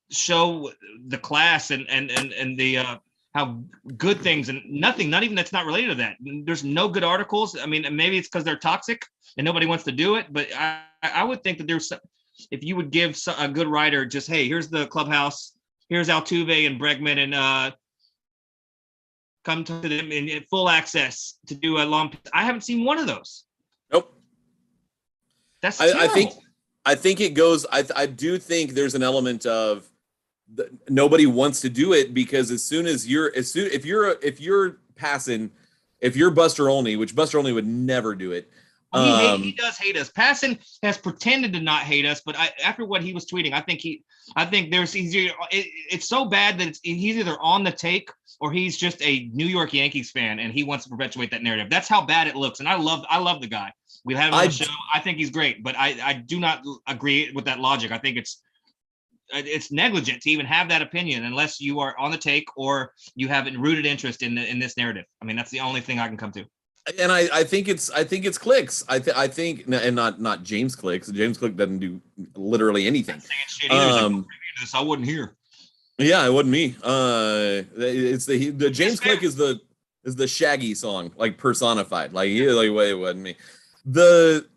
A: show the class and the how good things, and nothing, not even that's not related to that. There's no good articles. I mean, maybe it's because they're toxic and nobody wants to do it. But I would think that there's, if you would give a good writer just, hey, here's the clubhouse, here's Altuve and Bregman, and come to them in full access to do a long. I haven't seen one of those.
B: Nope.
A: That's terrible.
B: I think it goes. I do think there's an element of nobody wants to do it because if you're passing, if you're Buster Olney, which Buster Olney would never do it.
A: He does hate us. Passan has pretended to not hate us, but after what he was tweeting, I think it's so bad that he's either on the take or he's just a New York Yankees fan and he wants to perpetuate that narrative. That's how bad it looks. And I love the guy. We have him on the show. I think he's great, but I do not agree with that logic. I think it's negligent to even have that opinion unless you are on the take or you have a rooted interest in this narrative. I mean, that's the only thing I can come to.
B: And I think it's clicks. I think, and not James Clicks. James Click doesn't do literally anything.
A: I wasn't here.
B: Yeah, it wasn't me. It's the James Click is the Shaggy song, like personified. Like wait, it wasn't me. But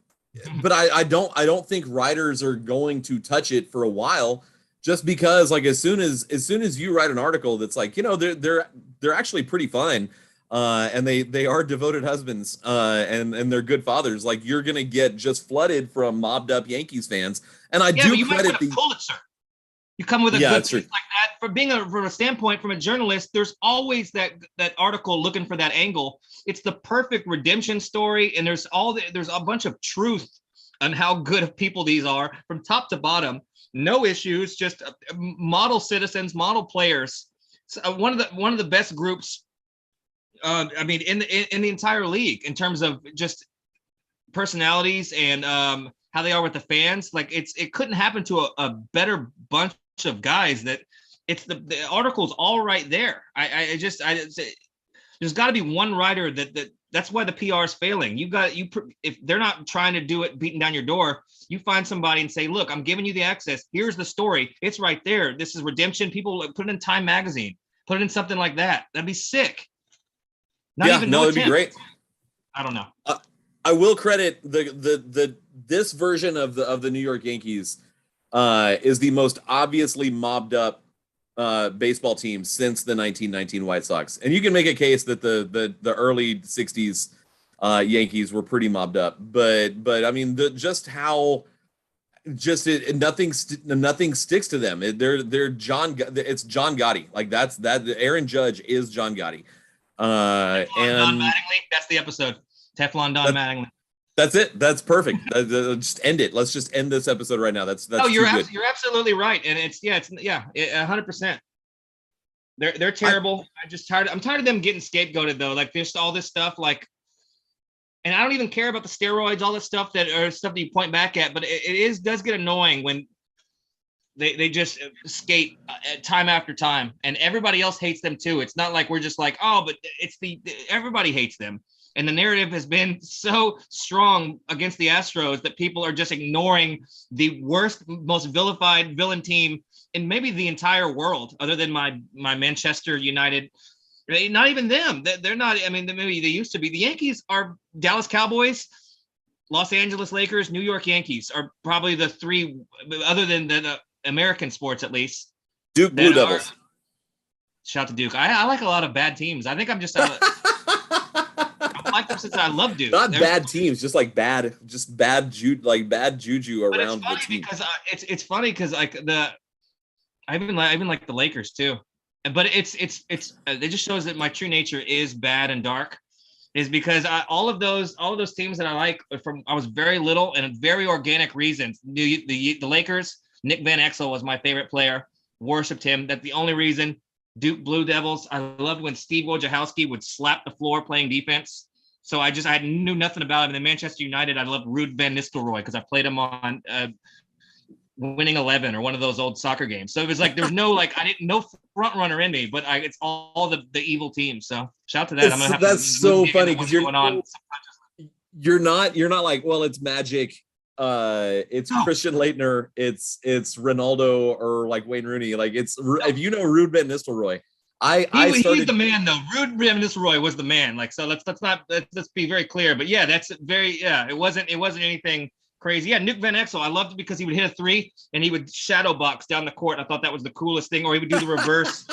B: I don't think writers are going to touch it for a while, just because like as soon as you write an article that's like, they're actually pretty fine. and they are devoted husbands, and they're good fathers. Like, you're gonna get just flooded from mobbed up Yankees fans, and I
A: Yeah, but
B: do
A: you might win
B: credit
A: a
B: the.
A: Pulitzer. You come with a
B: Yeah,
A: good
B: that's true.
A: piece like that. From a standpoint, from a journalist, there's always that article looking for that angle. It's the perfect redemption story, and there's a bunch of truth on how good of people these are from top to bottom. No issues, just model citizens, model players. So, one of the best groups. I mean, in the entire league in terms of just personalities and how they are with the fans. Like it couldn't happen to a better bunch of guys. That it's the article's all right there. There's got to be one writer that's why the PR is failing. If they're not trying to do it beating down your door, you find somebody and say, look, I'm giving you the access. Here's the story. It's right there. This is redemption. People put it in Time magazine, put it in something like that. That'd be sick.
B: It'd be great.
A: I don't know.
B: I will credit this version of the New York Yankees is the most obviously mobbed up baseball team since the 1919 White Sox, and you can make a case that the early 60s Yankees were pretty mobbed up, but I mean nothing sticks to them. They're John. It's John Gotti. Like that. Aaron Judge is John Gotti.
A: And Don Mattingly. That's the episode. Teflon Don Mattingly.
B: That's it. That's perfect. Just end it. Let's just end this episode right now. That's
A: you're absolutely right, and it's 100%. They're terrible. I'm tired of them getting scapegoated though. Like there's all this stuff like, and I don't even care about the steroids, all this stuff that you point back at, but it does get annoying when they just skate time after time, and everybody else hates them too. It's not like we're just like, oh, but everybody hates them. And the narrative has been so strong against the Astros that people are just ignoring the worst, most vilified villain team in maybe the entire world, other than my Manchester United. Not even them. They're not. I mean, maybe they used to be. The Yankees are Dallas Cowboys, Los Angeles Lakers, New York Yankees are probably the three, other than the American sports at least.
B: Duke Blue Devils.
A: Shout out to Duke. I like a lot of bad teams. I think I'm just. I like them since I love Duke.
B: Not bad teams, just like bad juju around the team.
A: Because it's funny because like I even like the Lakers too, but it just shows that my true nature is bad and dark, is because all of those teams that I like from I was very little and very organic reasons. The Lakers, Nick Van Exel was my favorite player. Worshipped him. That's the only reason. Duke Blue Devils. I loved when Steve Wojciechowski would slap the floor playing defense. So I knew nothing about him. And then Manchester United, I loved Ruud van Nistelrooy because I played him on Winning 11 or one of those old soccer games. So it was like there's no no front runner in me, but it's all the evil teams. So shout out to that. I'm gonna have
B: that's so funny because you're not like, well, it's Magic, it's Christian Laettner, it's Ronaldo or like Wayne Rooney. Like if you know Ruud van Nistelrooy. He's
A: the man though. Ruud van Nistelrooy was the man. Like, so let's be very clear. But yeah, it wasn't anything crazy. Yeah, Nick Van Exel, I loved it because he would hit a three and he would shadow box down the court. I thought that was the coolest thing. Or he would do the reverse,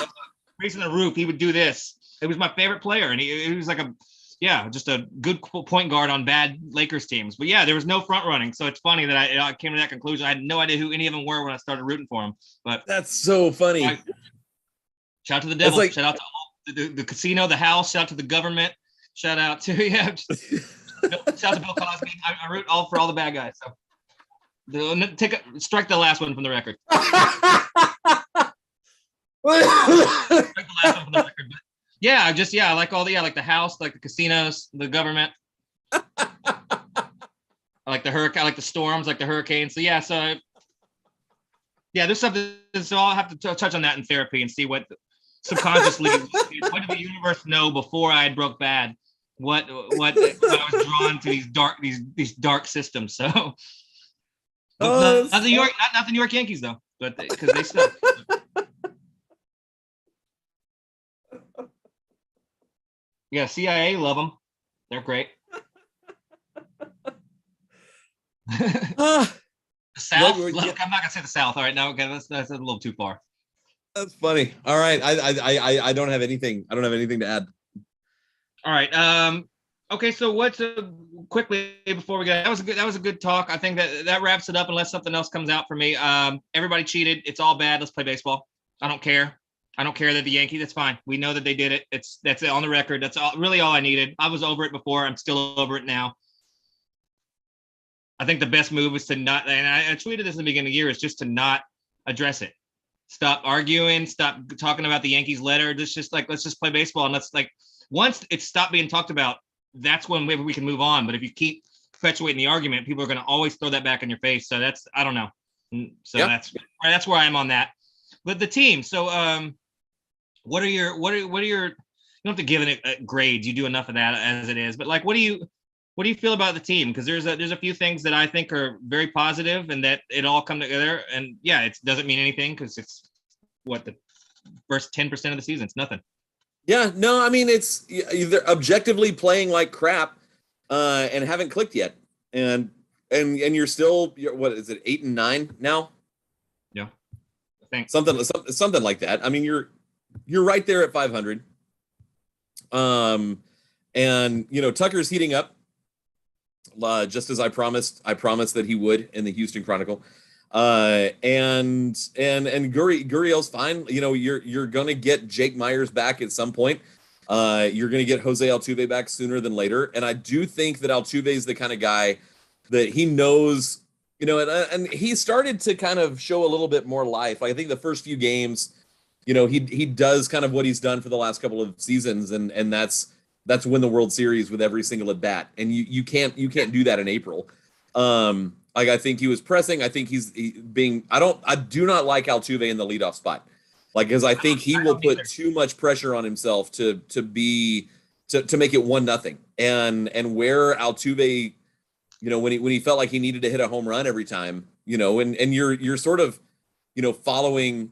A: raising the roof. He would do this. It was my favorite player, and he was like just a good point guard on bad Lakers teams. But yeah, there was no front running. So it's funny that I came to that conclusion. I had no idea who any of them were when I started rooting for them. But
B: that's so funny.
A: Shout out to the Devils. Shout out to the casino, the house. Shout out to the government. Shout out to shout out to Bill Cosby. I root for all the bad guys. So strike the last one from the record. Yeah, I like all I like the house, like the casinos, the government. I like the hurricane, I like the storms, like the hurricanes. So there's something. So I'll have to touch on that in therapy and see what subconsciously what did the universe know before I broke bad. What I was drawn to these dark systems. So not the New York Yankees though, but because they suck. Yeah, CIA love them. They're great. The South. I'm not gonna say the South. All right, now that's a little too far.
B: That's funny. All right, I don't have anything. I don't have anything to add.
A: All right. Okay. So what's quickly before we go? That was a good talk. I think that wraps it up. Unless something else comes out for me. Everybody cheated. It's all bad. Let's play baseball. I don't care. I don't care that the Yankees. That's fine. We know that they did it. That's on the record. That's really all I needed. I was over it before. I'm still over it now. I think the best move is to not. And I tweeted this in the beginning of the year. Is just to not address it. Stop arguing. Stop talking about the Yankees letter. Just like let's just play baseball and let's like once it's stopped being talked about, that's when maybe we can move on. But if you keep perpetuating the argument, people are going to always throw that back in your face. So that's I don't know. So
B: Yeah.
A: that's where I am on that. But the team. So what are your you don't have to give it a grades. You do enough of that as it is. But like, what do you feel about the team? Because there's a few things that I think are very positive and that it all come together. And yeah, it doesn't mean anything because it's what the first 10% of the season. It's nothing.
B: Yeah, no, I mean it's either objectively playing like crap and haven't clicked yet, and you're still what is it 8-9 now?
A: Yeah, thanks.
B: Something like that. I mean you're right there at 500. And Tucker's heating up, just as I promised that he would in the Houston Chronicle. And Gurriel's fine. You're gonna get Jake Myers back at some point. You're gonna get Jose Altuve back sooner than later. And I do think that Altuve is the kind of guy that he knows, and he started to kind of show a little bit more life. I think the first few games, he does kind of what he's done for the last couple of seasons, and that's win the World Series with every single at bat. And you can't do that in April. Like I think he was pressing. I think he's being. I do not like Altuve in the leadoff spot, like because I think he will put too much pressure on himself to make it 1-0. And where Altuve, when he felt like he needed to hit a home run every time, and you're sort of, following,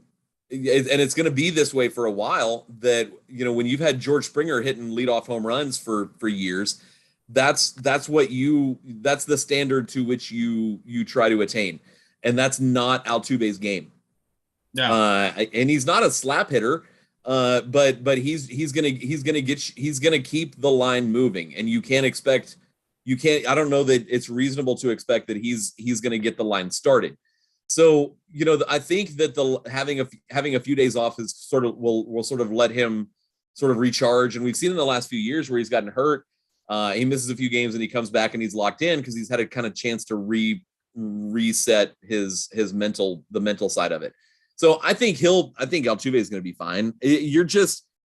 B: and it's going to be this way for a while. That when you've had George Springer hitting leadoff home runs for years. That's the standard to which you try to attain, and that's not Altuve's game.
A: Yeah,
B: and he's not a slap hitter, but he's gonna keep the line moving, and you can't. I don't know that it's reasonable to expect that he's gonna get the line started. So I think that having a few days off is sort of will sort of let him sort of recharge, and we've seen in the last few years where he's gotten hurt. He misses a few games and he comes back and he's locked in because he's had a kind of chance to reset the mental side of it. So I think Altuve is going to be fine.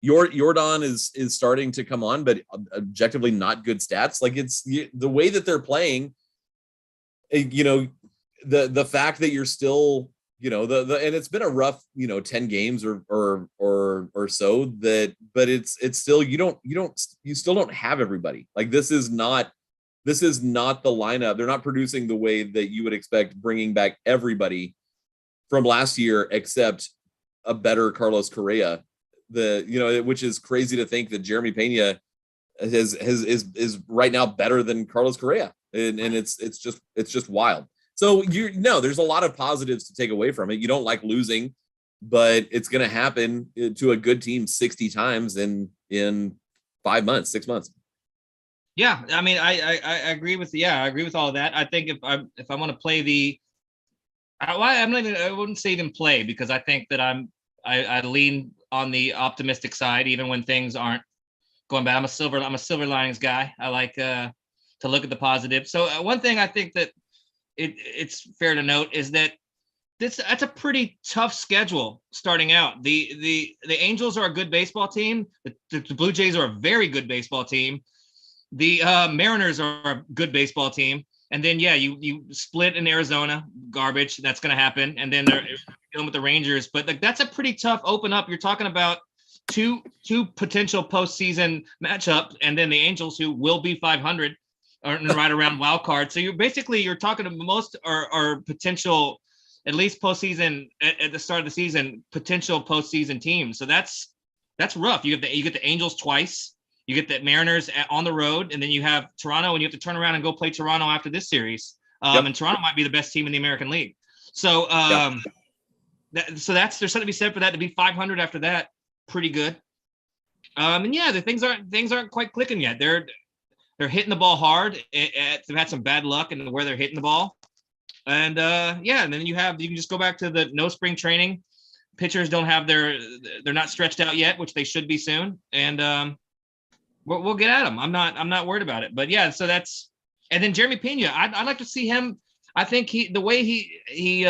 B: Jordan is starting to come on, but objectively not good stats. Like it's the way that they're playing. The fact that you're still and it's been a rough 10 games or so that, but it's still you still don't have everybody. Like this is not the lineup. They're not producing the way that you would expect, bringing back everybody from last year except a better Carlos Correa, which is crazy to think that Jeremy Pena is right now better than Carlos Correa, and it's just wild. So there's a lot of positives to take away from it. You don't like losing, but it's going to happen to a good team 60 times in 5 months, 6 months.
A: Yeah, I mean, I agree with I agree with all of that. I think if I want to play I wouldn't say even play, because I think that I lean on the optimistic side even when things aren't going bad. I'm a silver linings guy. I like to look at the positive. So one thing I think that it's fair to note is that that's a pretty tough schedule starting out. The Angels are a good baseball team. The Blue Jays are a very good baseball team. The Mariners are a good baseball team. And then, you split in Arizona, garbage. That's going to happen. And then they're dealing with the Rangers. But that's a pretty tough open up. You're talking about two potential postseason matchups, and then the Angels, who will be 500, are right around wild card. So you're talking to most are potential, at least postseason at the start of the season, potential postseason teams. So that's rough. You get the Angels twice. You get the Mariners on the road, and then you have Toronto, and you have to turn around and go play Toronto after this series. And Toronto might be the best team in the American League. So there's something to be said for that. To be 500 after that, pretty good. And yeah, the things aren't quite clicking yet. They're hitting the ball hard. They've had some bad luck in where they're hitting the ball. And yeah, and then you can just go back to the no spring training. Pitchers don't have they're not stretched out yet, which they should be soon. And we'll get at them. I'm not worried about it. But yeah, so that's, and then Jeremy Pena, I'd like to see him. I think the way he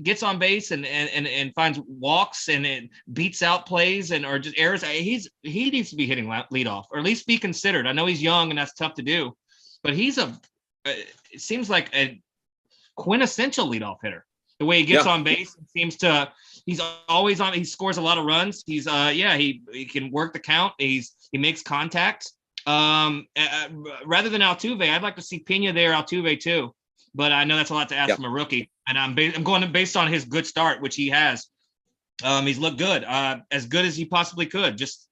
A: gets on base and finds walks and it beats out plays or just errors. He needs to be hitting leadoff, or at least be considered. I know he's young and that's tough to do, but it seems like a quintessential leadoff hitter. The way he gets on base, he's always on. He scores a lot of runs. He's he can work the count. He makes contact. Rather than Altuve, I'd like to see Pena there, Altuve too. But I know that's a lot to ask from a rookie, and I'm going based on his good start, which he has. He's looked good, as good as he possibly could. Just,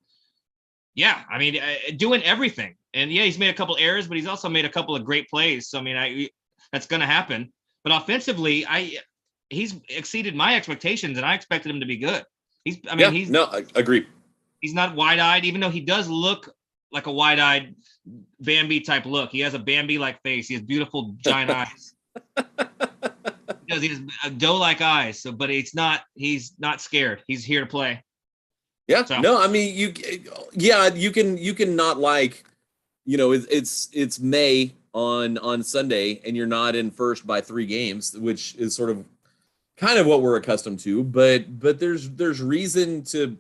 A: yeah, I mean, doing everything. And yeah, he's made a couple errors, but he's also made a couple of great plays. So I mean, that's going to happen. But offensively, he's exceeded my expectations, and I expected him to be good.
B: I agree.
A: He's not wide-eyed, even though he does look like a wide-eyed Bambi type look. He has a Bambi-like face. He has beautiful giant eyes. He has doe-like eyes. So, but he's not scared. He's here to play.
B: Yeah. So. No, I mean, you can not like, it's May on Sunday and you're not in first by 3 games, which is sort of kind of what we're accustomed to, but there's reason to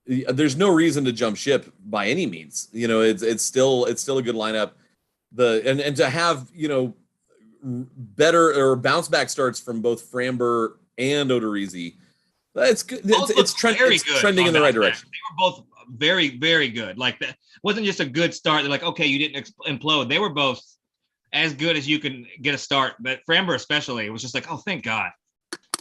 B: there's no reason to jump ship by any means. It's still a good lineup. And to have, better or bounce back starts from both Framber and Odorizzi, it's good. It's trending in the right direction.
A: They were both very, very good. Like, that wasn't just a good start. They're like, okay, you didn't implode. They were both as good as you can get a start. But Framber especially, it was just like, oh, thank God.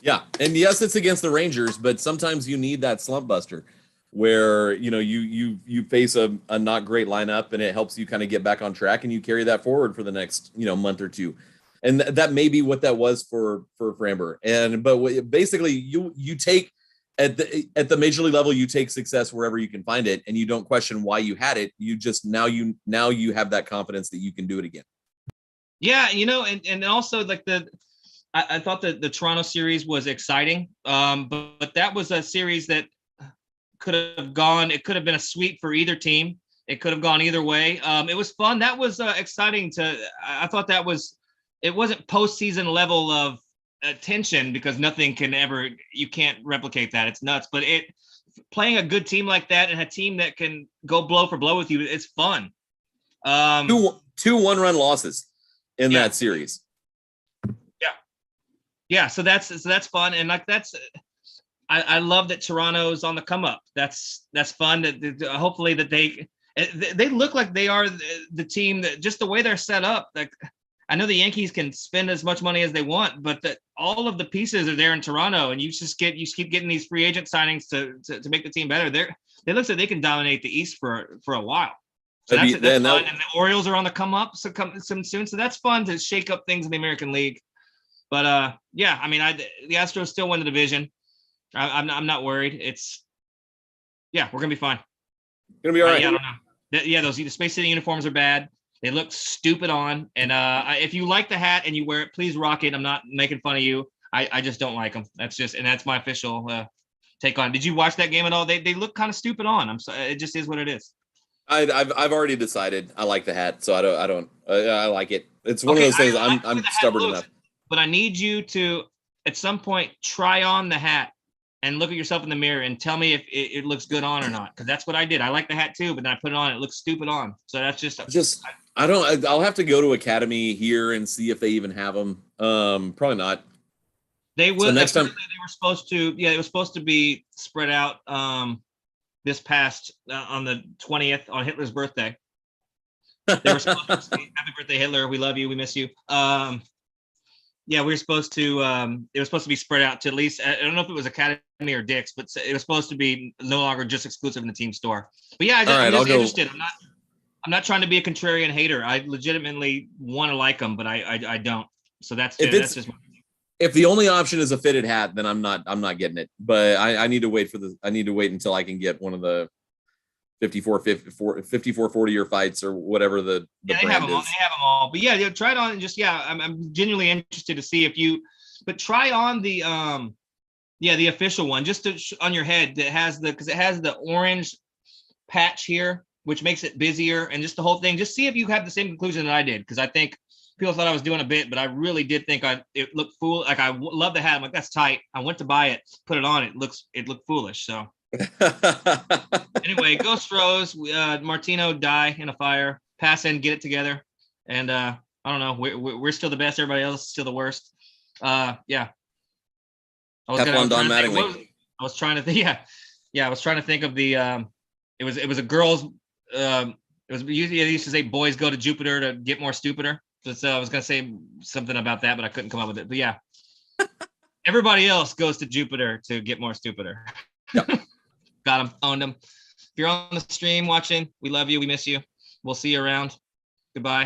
B: Yeah. And yes, it's against the Rangers, but sometimes you need that slump buster where, you face a not great lineup and it helps you kind of get back on track and you carry that forward for the next, month or two. And that may be what that was for Framber. But basically you take at the major league level, you take success wherever you can find it, and you don't question why you had it. You just now you have that confidence that you can do it again.
A: Yeah, and also like I thought that the Toronto series was exciting, but that was a series that could have gone. It could have been a sweep for either team. It could have gone either way. It was fun. That was exciting. I thought that was. It wasn't postseason level of tension because you can't replicate that. It's nuts. But playing a good team like that and a team that can go blow for blow with you, it's fun.
B: 2 1-run losses in that series.
A: Yeah. So that's fun. And like, I love that Toronto's on the come up. That's fun. That hopefully that they look like they are the team that, just the way they're set up. Like, I know the Yankees can spend as much money as they want, but that all of the pieces are there in Toronto, and you keep getting these free agent signings to make the team better. They look like they can dominate the East for a while. So that's fun. And the Orioles are on the come up, so come soon. So that's fun to shake up things in the American League. But yeah, I mean, the Astros still win the division. I'm not worried. We're gonna be fine.
B: Gonna be all right.
A: Yeah, I don't know. Those Space City uniforms are bad. They look stupid on. And if you like the hat and you wear it, please rock it. I'm not making fun of you. I just don't like them. That's my official take on. Did you watch that game at all? They look kind of stupid on. I'm sorry. It just is what it is.
B: I've already decided I like the hat, so I like it. It's one of those things. I'm stubborn enough.
A: But I need you to at some point try on the hat and look at yourself in the mirror and tell me if it looks good on or not. Because that's what I did. I like the hat too, but then I put it on. It looks stupid on. So that's I'll have to go to Academy here and see if they even have them. Probably not. They will. So next time they were supposed to. Yeah, it was supposed to be spread out. This past on the 20th on Hitler's birthday. They were supposed to say, "Happy birthday, Hitler! We love you. We miss you." Yeah, we were supposed to. It was supposed to be spread out to at least. I don't know if it was Academy or Dick's, but it was supposed to be no longer just exclusive in the team store. But yeah, I'm just interested. I'm not trying to be a contrarian hater. I legitimately want to like them, but I don't. So that's just. If the only option is a fitted hat, then I'm not getting it. But I need to wait until I can get one of the
B: 54 40 year fights or whatever the
A: Yeah, they have
B: brand
A: them all.
B: is.
A: They have them all. But yeah, try it on and just I'm genuinely interested to see if you. But try on the official one just on your head that has because it has the orange patch here, which makes it busier, and just the whole thing. Just see if you have the same conclusion that I did, because I think people thought I was doing a bit, but I really did think it looked fool. Like I love the hat. I'm like, that's tight. I went to buy it, put it on. It looked foolish. So anyway, Ghost Rose, Martino die in a fire, pass in, get it together, and I don't know. We're still the best. Everybody else is still the worst. Yeah. I was trying to think. Yeah. I was trying to think of the. It was a girls. It was usually they used to say boys go to Jupiter to get more stupider. So I was gonna say something about that, but I couldn't come up with it. But yeah, everybody else goes to Jupiter to get more stupider.
B: Yep.
A: Got them, owned them. If you're on the stream watching, we love you. We miss you. We'll see you around. Goodbye.